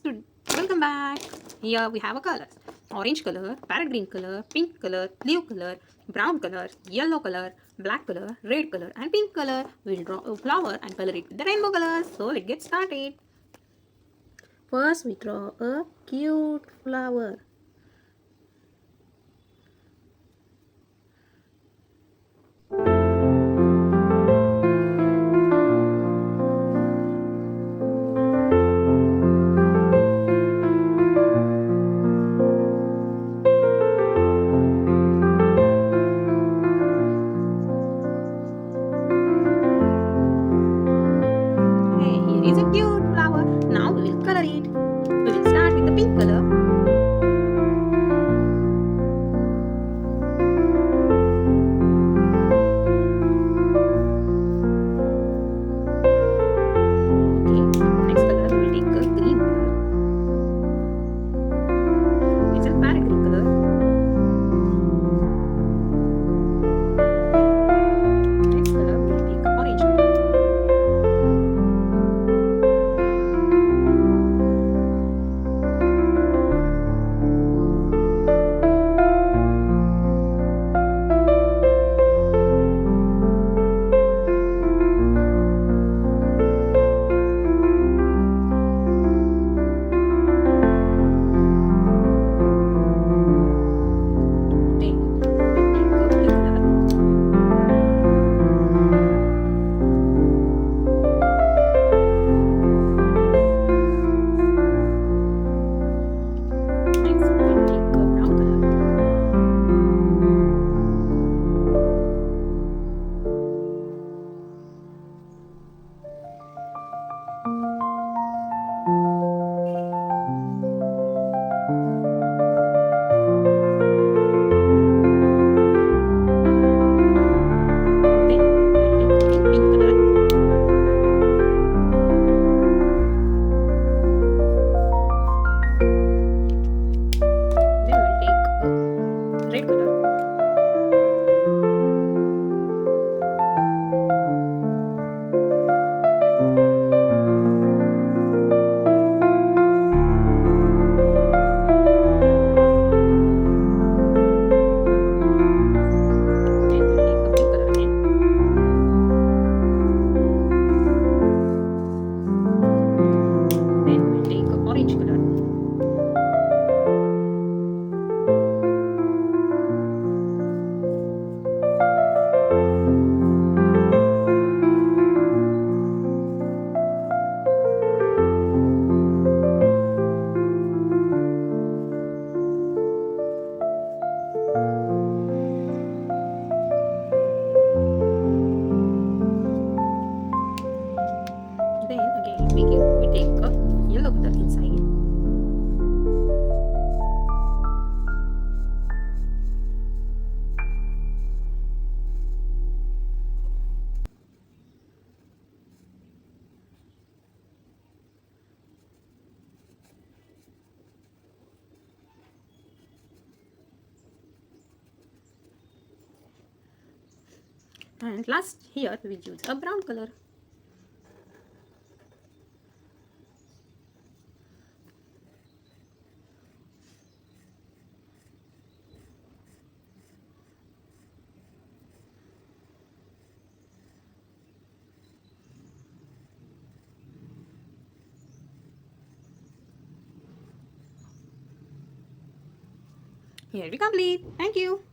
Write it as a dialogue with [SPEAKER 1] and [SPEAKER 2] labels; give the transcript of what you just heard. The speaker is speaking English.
[SPEAKER 1] friends, welcome back. Here we have a color: orange color, parrot green color, pink color, blue color, brown color, yellow color, black color, red color, and pink color. We'll draw a flower and color it with the rainbow colors. So let's get started. First, we draw a cute flower. Is a cute flower. Now we will color it. We will start with the pink color. Okay, next color we will take a green color. It's a parrot green color. Next color we will take orange color. Red color. Then we'll take a orange color. Then again we take a yellow color inside. And last here we will use a brown color. Here we complete. Thank you.